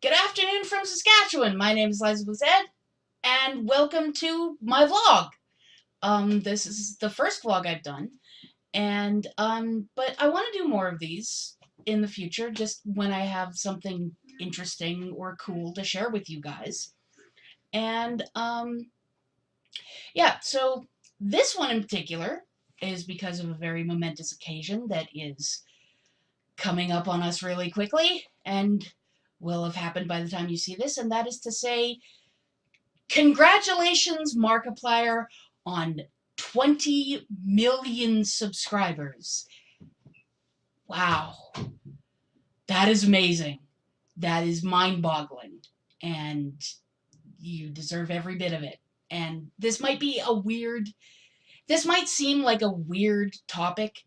Good afternoon from Saskatchewan. My name is LizaWithaZed, and welcome to my vlog. This is the first vlog I've done, and but I want to do more of these in the future, just when I have something interesting or cool to share with you guys. And yeah, so this one in particular is because of a very momentous occasion that is coming up on us really quickly, and will have happened by the time you see this, and that is to say, congratulations, Markiplier, on 20 million subscribers. Wow. That is amazing. That is mind-boggling. And you deserve every bit of it. And this might seem like a weird topic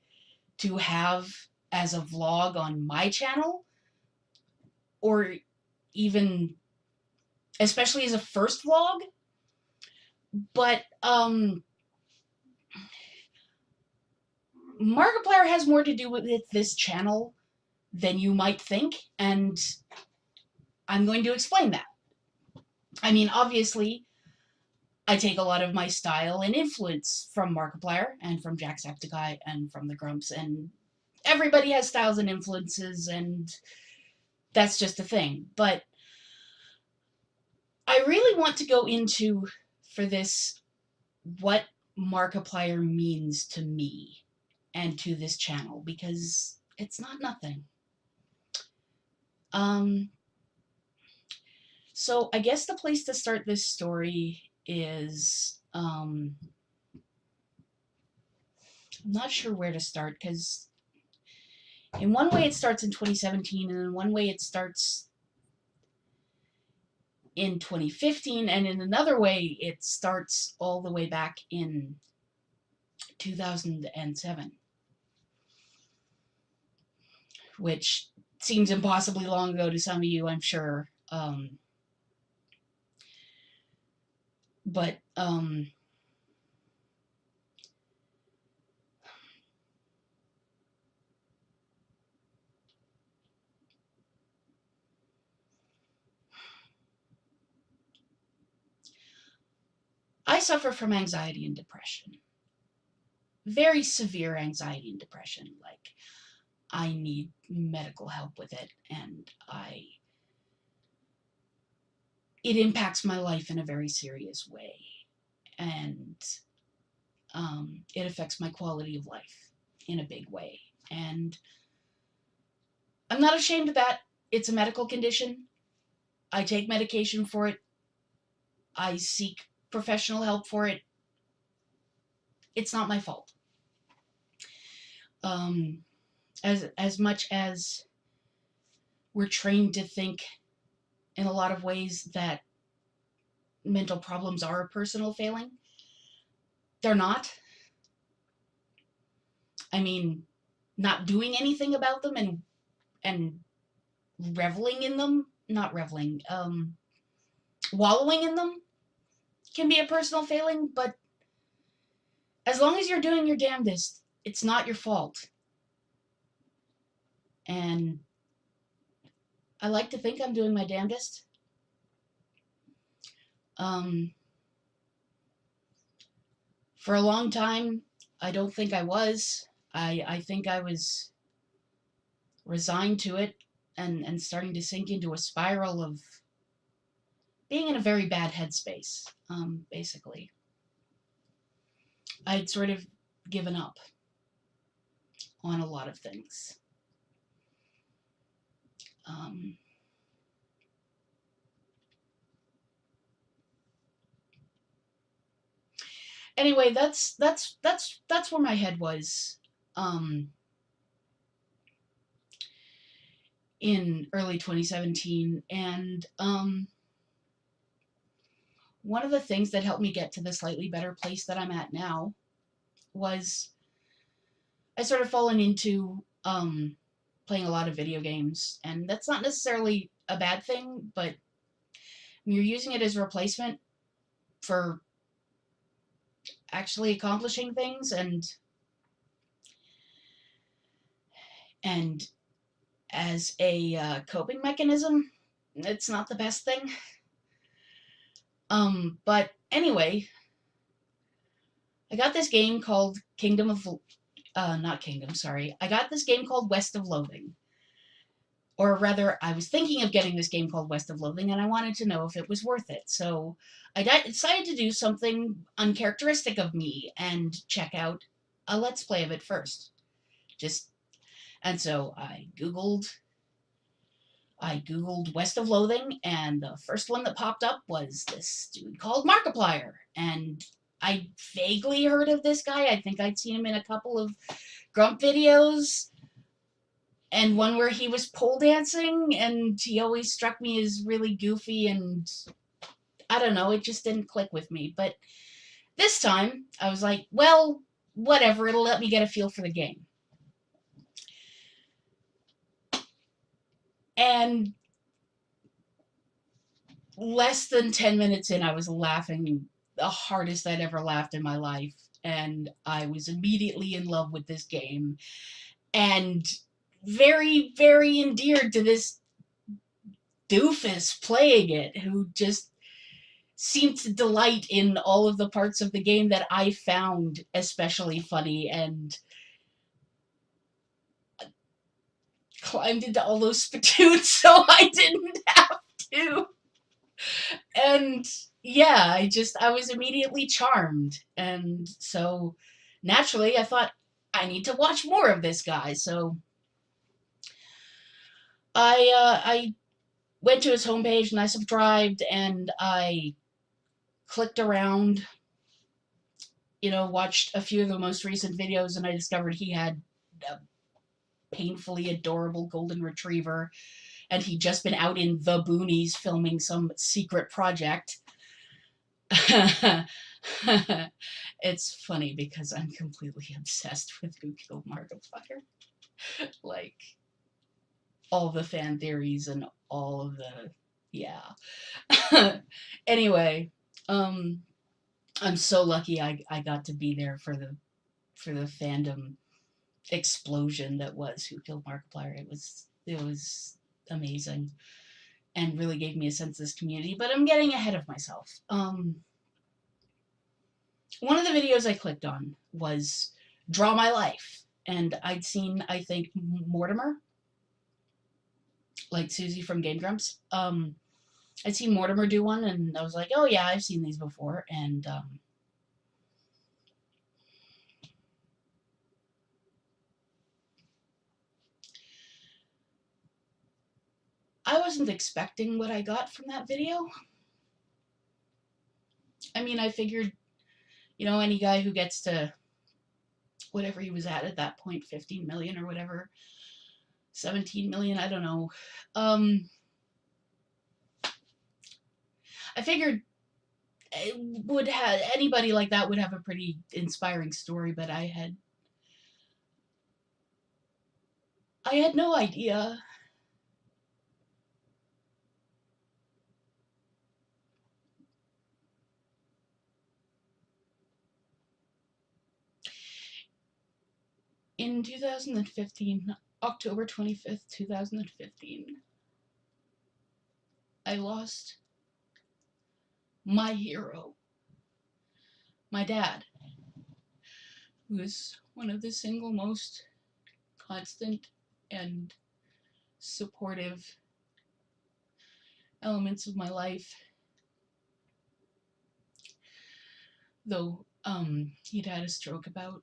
to have as a vlog on my channel, or even especially as a first vlog, but Markiplier has more to do with this channel than you might think, and I'm going to explain that. I mean, obviously, I take a lot of my style and influence from Markiplier, and from Jacksepticeye, and from the Grumps, and everybody has styles and influences, and that's just a thing. But I really want to go into, for this, what Markiplier means to me and to this channel, because it's not nothing. So I guess the place to start this story is, I'm not sure where to start, because in one way it starts in 2017, and in one way it starts in 2015, and in another way it starts all the way back in 2007. Which seems impossibly long ago to some of you, I'm sure. But I suffer from anxiety and depression. Very severe anxiety and depression. Like, I need medical help with it, and it impacts my life in a very serious way, and it affects my quality of life in a big way. And I'm not ashamed of that. It's a medical condition. I take medication for it. I seek professional help for it. It's not my fault. As much as we're trained to think in a lot of ways that mental problems are a personal failing, they're not. I mean, not doing anything about them and reveling in them, not reveling, wallowing in them can be a personal failing, but as long as you're doing your damnedest, it's not your fault. And I like to think I'm doing my damnedest. For a long time, I don't think I was. I think I was resigned to it, and starting to sink into a spiral of being in a very bad headspace, basically. I'd sort of given up on a lot of things. Anyway, that's where my head was in early 2017, and one of the things that helped me get to the slightly better place that I'm at now was I sort of fallen into playing a lot of video games, and that's not necessarily a bad thing, but when you're using it as a replacement for actually accomplishing things, and as a coping mechanism, it's not the best thing. But anyway, I got this game called not Kingdom, sorry. I got this game called West of Loathing. Or rather, I was thinking of getting this game called West of Loathing, and I wanted to know if it was worth it. So I decided to do something uncharacteristic of me and check out a Let's Play of it first. And so I Googled West of Loathing, and the first one that popped up was this dude called Markiplier. And I vaguely heard of this guy. I think I'd seen him in a couple of Grump videos, and one where he was pole dancing, and he always struck me as really goofy, and I don't know, it just didn't click with me. But this time, I was like, well, whatever, it'll let me get a feel for the game. And less than 10 minutes in, I was laughing the hardest I'd ever laughed in my life, and I was immediately in love with this game, and very, very endeared to this doofus playing it, who just seemed to delight in all of the parts of the game that I found especially funny, and climbed into all those spittoons so I didn't have to. And yeah, I was immediately charmed. And so naturally I thought, I need to watch more of this guy. So I went to his homepage and I subscribed, and I clicked around, watched a few of the most recent videos, and I discovered he had a painfully adorable golden retriever, and he'd just been out in the boonies filming some secret project. It's funny because I'm completely obsessed with Who Killed Markiplier. Like, all the fan theories and all of the, yeah. Anyway, I'm so lucky I got to be there for the fandom explosion that was Who Killed Markiplier. It was amazing, and really gave me a sense of this community. But I'm getting ahead of myself. One of the videos I clicked on was Draw My Life, and I'd seen, I think, Mortimer, like Susie from Game Grumps. I'd seen Mortimer do one, and I was like, oh yeah, I've seen these before, and I wasn't expecting what I got from that video. I mean, I figured, any guy who gets to whatever he was at that point, 15 million or whatever, 17 million, I don't know. I figured anybody like that would have a pretty inspiring story, but I had no idea. In 2015, October 25th, 2015, I lost my hero, my dad, who is one of the single most constant and supportive elements of my life. Though he'd had a stroke about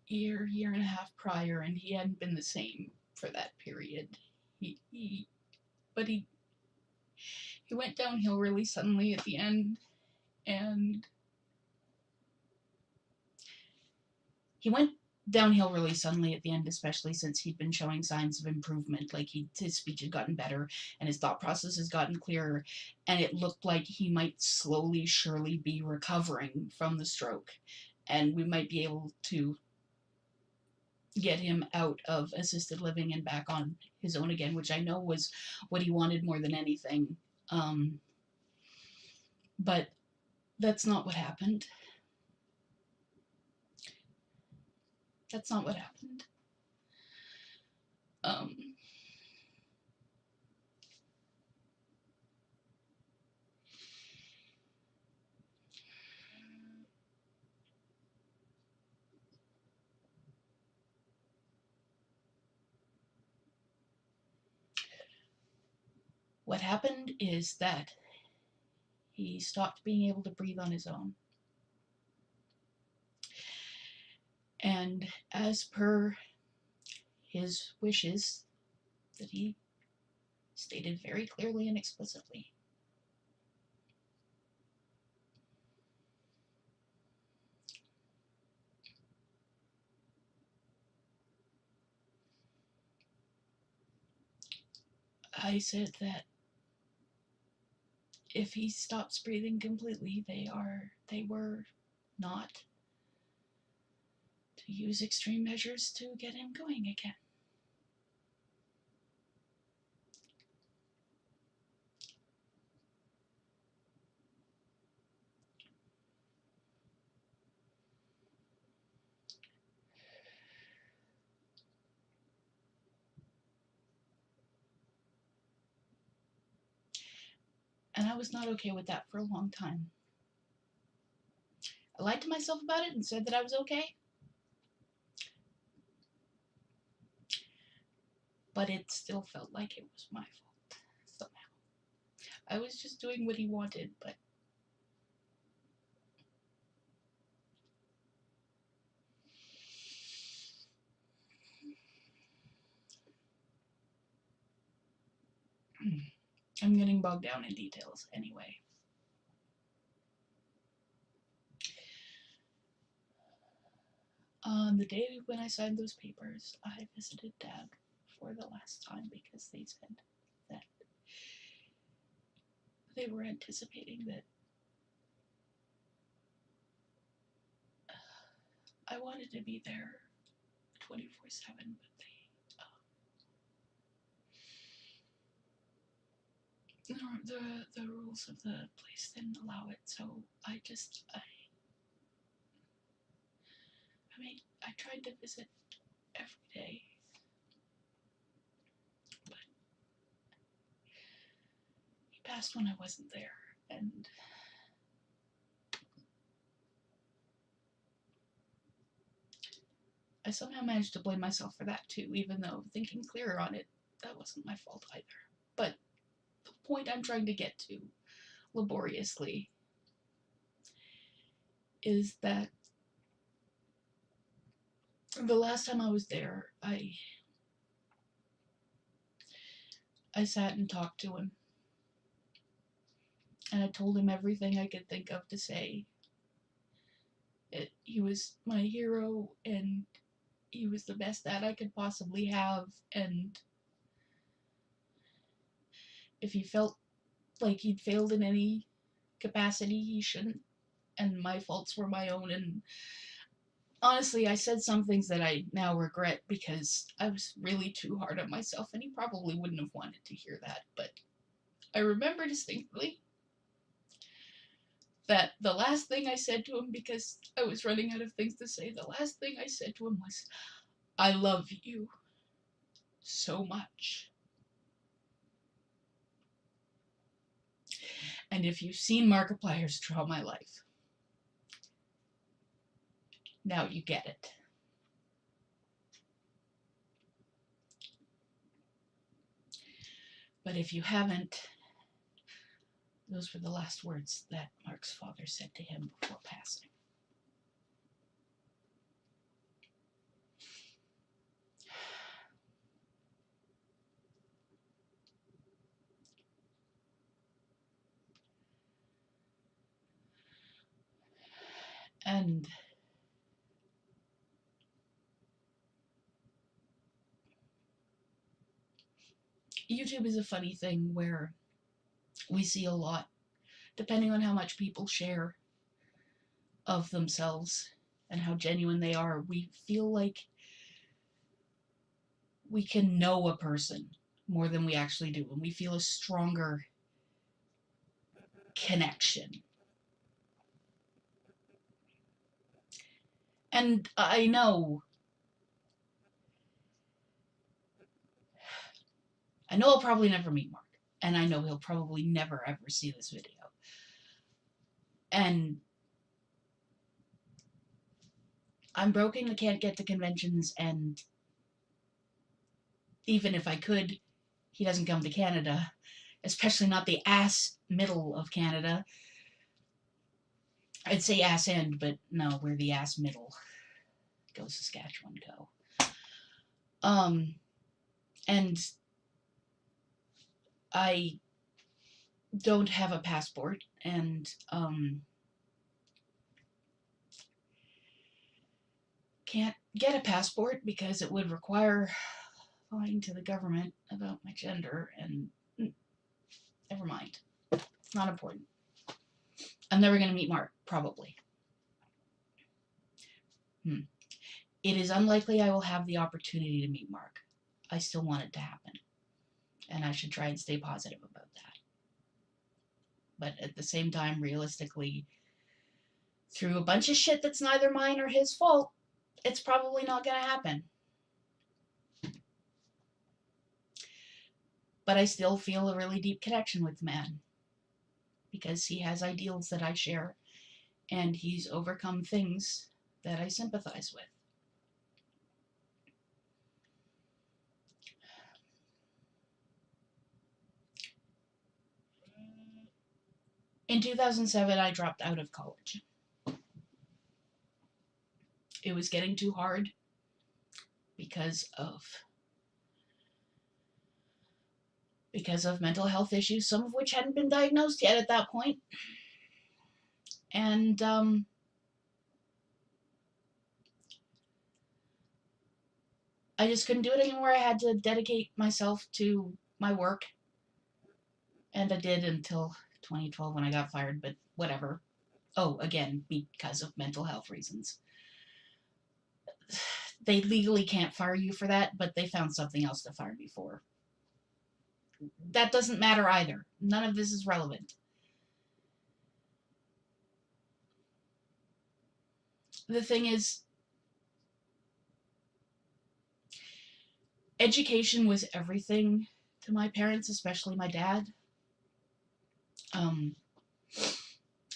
year and a half prior, and he hadn't been the same for that period. He went downhill really suddenly at the end, and especially since he'd been showing signs of improvement. Like, his speech had gotten better, and his thought process has gotten clearer, and it looked like he might slowly, surely be recovering from the stroke, and we might be able to get him out of assisted living and back on his own again, which I know was what he wanted more than anything. But that's not what happened. That's not what happened. What happened is that he stopped being able to breathe on his own. And as per his wishes that he stated very clearly and explicitly, I said that if he stops breathing completely, they were not to use extreme measures to get him going again. And I was not okay with that for a long time. I lied to myself about it and said that I was okay. But it still felt like it was my fault, somehow. I was just doing what he wanted, but I'm getting bogged down in details anyway. On the day when I signed those papers, I visited Dad for the last time because they said that they were anticipating that I wanted to be there 24/7, but the rules of the place didn't allow it, so I tried to visit every day, but he passed when I wasn't there, and I somehow managed to blame myself for that too, even though thinking clearer on it, that wasn't my fault either. But the point I'm trying to get to, laboriously, is that the last time I was there, I sat and talked to him. And I told him everything I could think of to say. He was my hero, and he was the best dad I could possibly have, and if he felt like he'd failed in any capacity, he shouldn't, and my faults were my own. And honestly, I said some things that I now regret because I was really too hard on myself, and he probably wouldn't have wanted to hear that, but I remember distinctly that the last thing I said to him, because I was running out of things to say, the last thing I said to him was, "I love you so much." And if you've seen Markiplier's Draw My Life, now you get it. But if you haven't, those were the last words that Mark's father said to him before passing. And YouTube is a funny thing where we see a lot, depending on how much people share of themselves and how genuine they are, we feel like we can know a person more than we actually do, and we feel a stronger connection. And I know I'll probably never meet Mark, and I know he'll probably never ever see this video. And I'm broken, I can't get to conventions, and even if I could, he doesn't come to Canada, especially not the ass middle of Canada. I'd say ass end, but no, we're the ass middle. Go Saskatchewan, go. And I don't have a passport, and can't get a passport because it would require lying to the government about my gender, and never mind. It's not important. I'm never going to meet Mark, probably. It is unlikely I will have the opportunity to meet Mark. I still want it to happen, and I should try and stay positive about that. But at the same time, realistically, through a bunch of shit that's neither mine or his fault, it's probably not going to happen. But I still feel a really deep connection with the man, because he has ideals that I share, and he's overcome things that I sympathize with. In 2007, I dropped out of college. It was getting too hard because of mental health issues, some of which hadn't been diagnosed yet at that point. And I just couldn't do it anymore. I had to dedicate myself to my work. And I did until 2012 when I got fired, but whatever. Oh, again, because of mental health reasons. They legally can't fire you for that, but they found something else to fire me for. That doesn't matter either. None of this is relevant. The thing is, education was everything to my parents, especially my dad.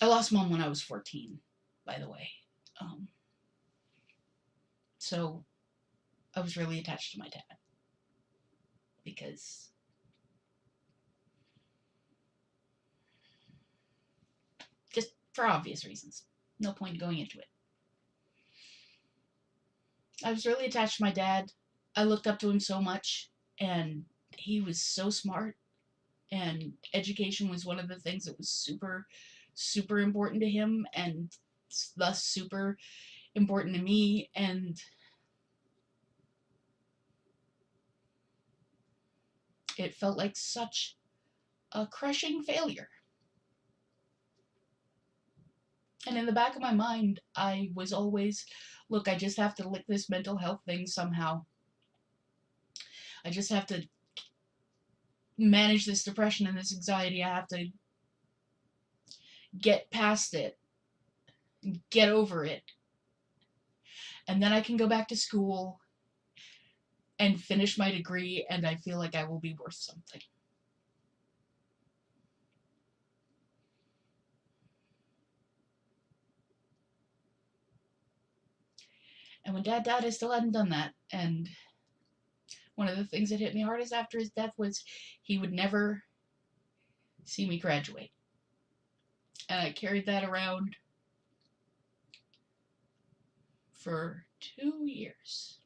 I lost Mom when I was 14, by the way. So I was really attached to my dad, because just for obvious reasons. No point going into it. I was really attached to my dad. I looked up to him so much, and he was so smart, and education was one of the things that was super, super important to him, and thus super important to me. And it felt like such a crushing failure. And in the back of my mind, I was always, look, I just have to lick this mental health thing somehow. I just have to manage this depression and this anxiety. I have to get past it, get over it. And then I can go back to school and finish my degree, and I feel like I will be worth something. And when Dad died, I still hadn't done that. And one of the things that hit me hardest after his death was he would never see me graduate. And I carried that around for 2 years.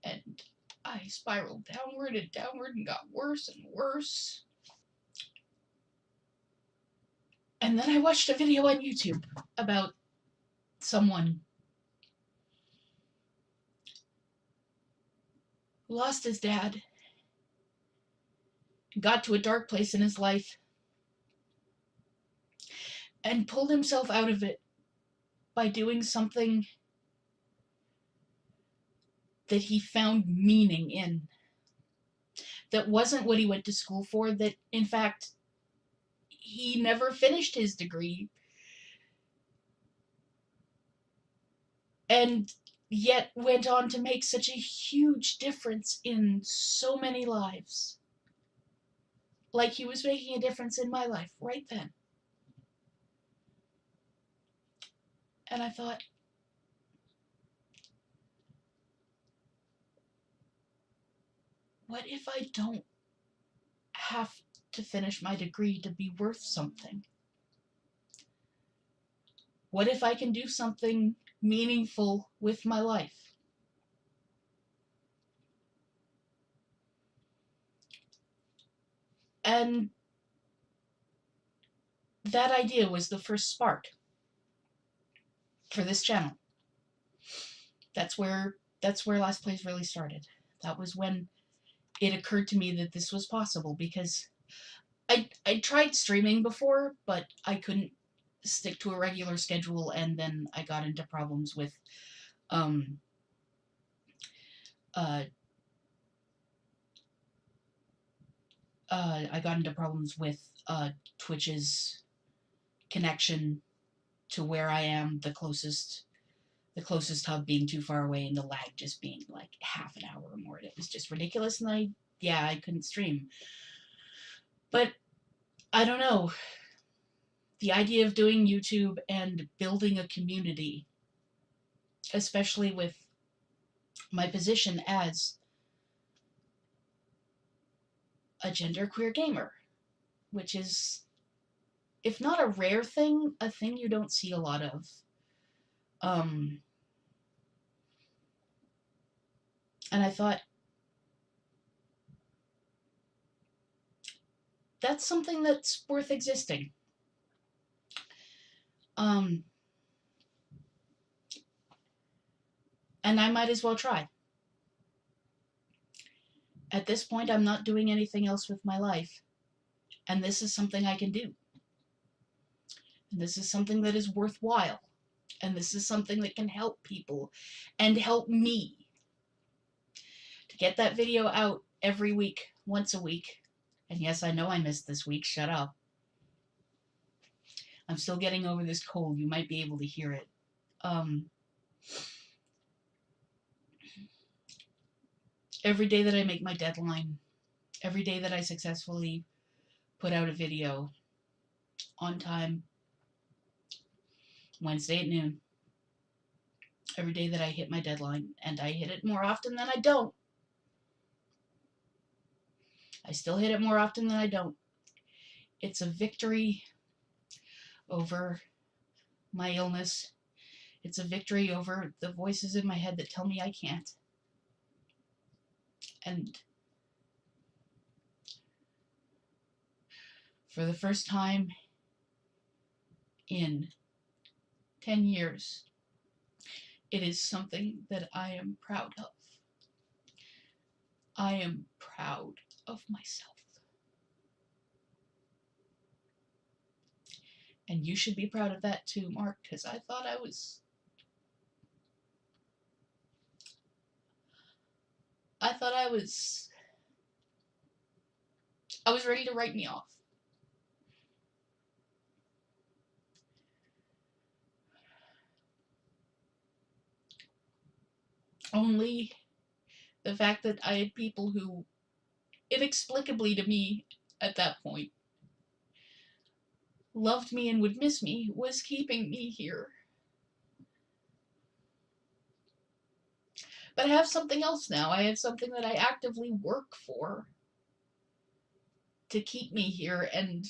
And I spiraled downward and downward and got worse and worse. And then I watched a video on YouTube about someone who lost his dad, got to a dark place in his life, and pulled himself out of it by doing something that he found meaning in. That wasn't what he went to school for, that in fact he never finished his degree, and yet went on to make such a huge difference in so many lives. Like he was making a difference in my life right then. And I thought, what if I don't have to finish my degree to be worth something? What if I can do something meaningful with my life? And that idea was the first spark for this channel. That's where LastPlays really started. That was when it occurred to me that this was possible, because I tried streaming before, but I couldn't stick to a regular schedule, and then I got into problems with Twitch's connection to where I am, the closest hub being too far away, and the lag just being like half an hour or more. It was just ridiculous, and I couldn't stream. But I don't know. The idea of doing YouTube and building a community, especially with my position as a genderqueer gamer, which is, if not a rare thing, a thing you don't see a lot of. And I thought, that's something that's worth existing. And I might as well try. At this point, I'm not doing anything else with my life, and this is something I can do. And this is something that is worthwhile, and this is something that can help people and help me. To get that video out every week, once a week. And yes, I know I missed this week, shut up. I'm still getting over this cold, you might be able to hear it. Every day that I make my deadline, every day that I successfully put out a video on time, Wednesday at noon, every day that I hit my deadline, and I hit it more often than I don't. I still hit it more often than I don't. It's a victory over my illness. It's a victory over the voices in my head that tell me I can't. And for the first time in 10 years, it is something that I am proud of. I am proud of myself. And you should be proud of that too, Mark, because I thought I was ready to write me off. Only the fact that I had people who, inexplicably to me at that point, loved me and would miss me was keeping me here. But I have something else now. I have something that I actively work for to keep me here, and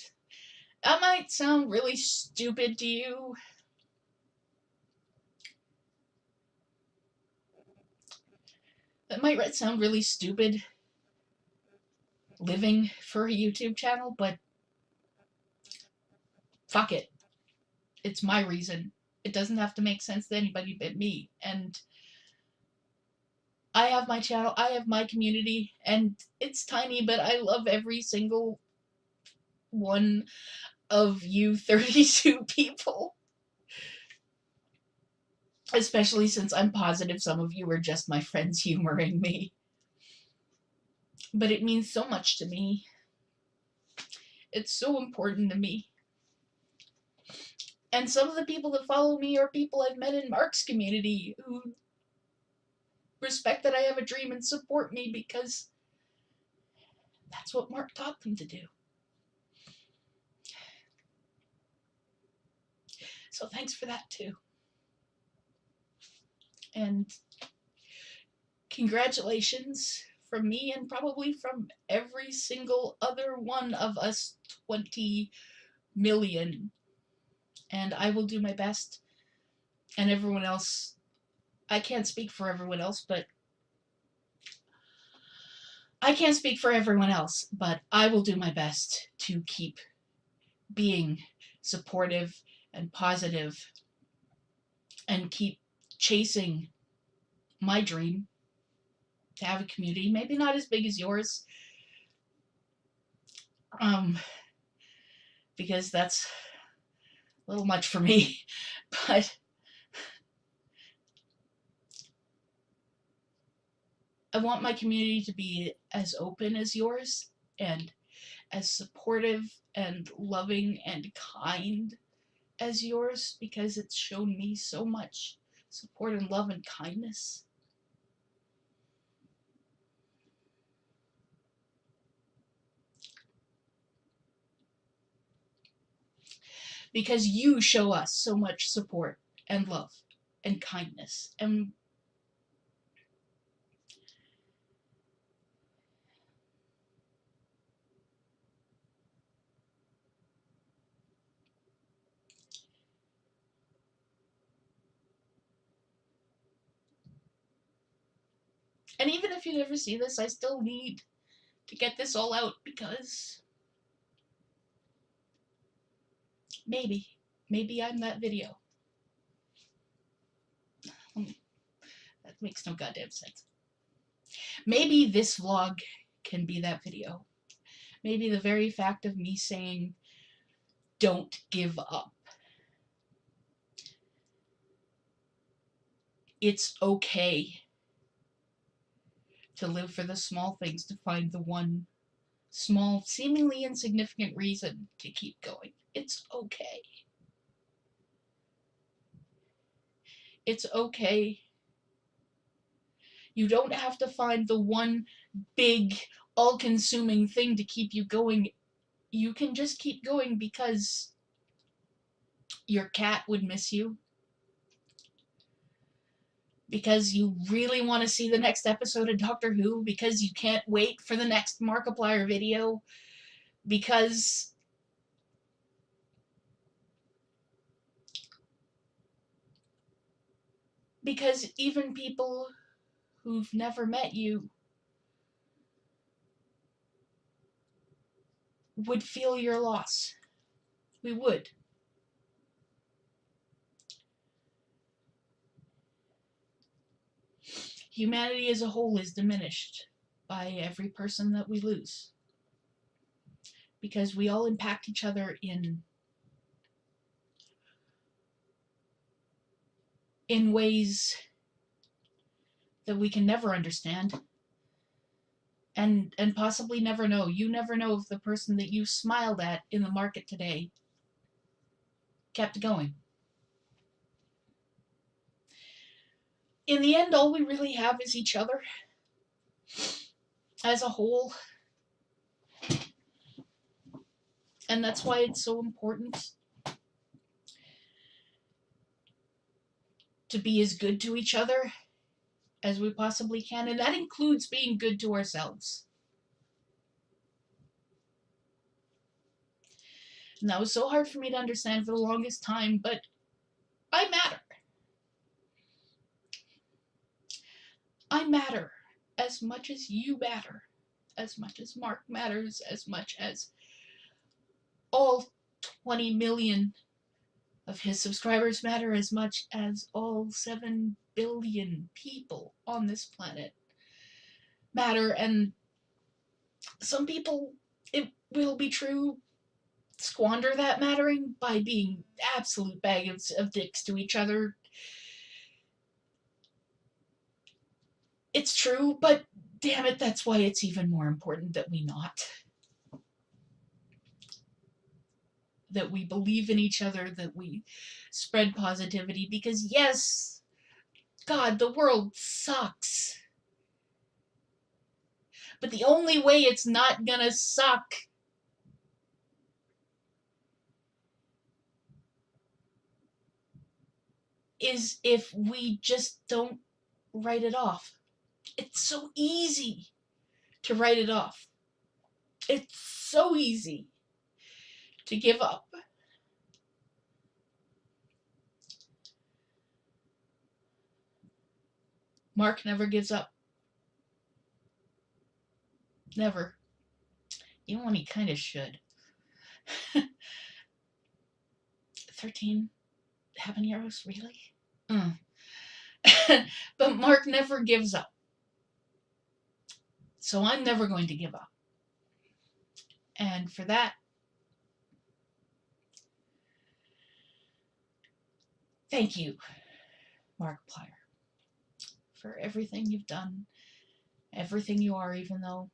that might sound really stupid to you. That might sound really stupid, living for a YouTube channel, but fuck it. It's my reason. It doesn't have to make sense to anybody but me. And I have my channel, I have my community, and it's tiny, but I love every single one of you 32 people. Especially since I'm positive some of you are just my friends humoring me. But it means so much to me. It's so important to me. And some of the people that follow me are people I've met in Mark's community who respect that I have a dream and support me because that's what Mark taught them to do. So thanks for that too. And congratulations from me and probably from every single other one of us 20 million. And I will do my best. And everyone else, I can't speak for everyone else, but I will do my best to keep being supportive and positive and keep chasing my dream to have a community, maybe not as big as yours, because that's a little much for me, but I want my community to be as open as yours and as supportive and loving and kind as yours, because it's shown me so much support and love and kindness. Because you show us so much support and love and kindness. And even if you never see this, I still need to get this all out, because maybe I'm that video. That makes no goddamn sense. Maybe this vlog can be that video. Maybe the very fact of me saying, don't give up. It's okay to live for the small things, to find the one small, seemingly insignificant reason to keep going. It's okay. It's okay. You don't have to find the one big, all-consuming thing to keep you going. You can just keep going because your cat would miss you, because you really want to see the next episode of Doctor Who, because you can't wait for the next Markiplier video, because even people who've never met you would feel your loss. We would. Humanity as a whole is diminished by every person that we lose, because we all impact each other in ways that we can never understand and possibly never know. You never know if the person that you smiled at in the market today kept going. In the end, all we really have is each other as a whole. And that's why it's so important to be as good to each other as we possibly can. And that includes being good to ourselves. And that was so hard for me to understand for the longest time, but I matter. I matter as much as you matter, as much as Mark matters, as much as all 20 million of his subscribers matter, as much as all 7 billion people on this planet matter. And some people, it will be true, squander that mattering by being absolute bags of dicks to each other. It's true, but damn it, that's why it's even more important that we not. That we believe in each other, that we spread positivity, because yes, God, the world sucks. But the only way it's not gonna suck is if we just don't write it off. It's so easy to write it off. It's so easy to give up. Mark never gives up. Never. Even when he kind of should. 13 habaneros, really? But Mark never gives up. So I'm never going to give up. And for that, thank you, Markiplier, for everything you've done, everything you are, even though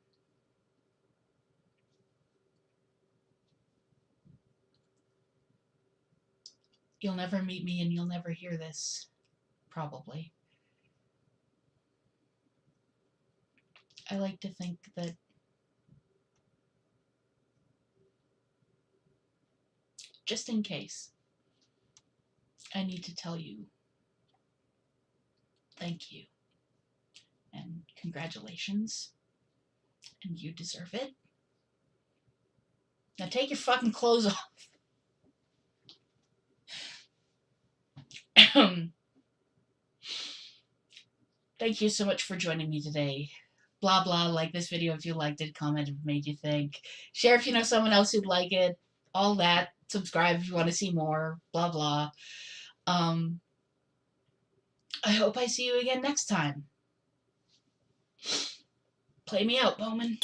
you'll never meet me and you'll never hear this, probably. I like to think that just in case, I need to tell you thank you and congratulations, and you deserve it. Now take your fucking clothes off. Thank you so much for joining me today. Blah blah, like this video if you liked it, comment if it made you think, share if you know someone else who'd like it, all that, subscribe if you want to see more, blah blah. I hope I see you again next time. Play me out, Bowman.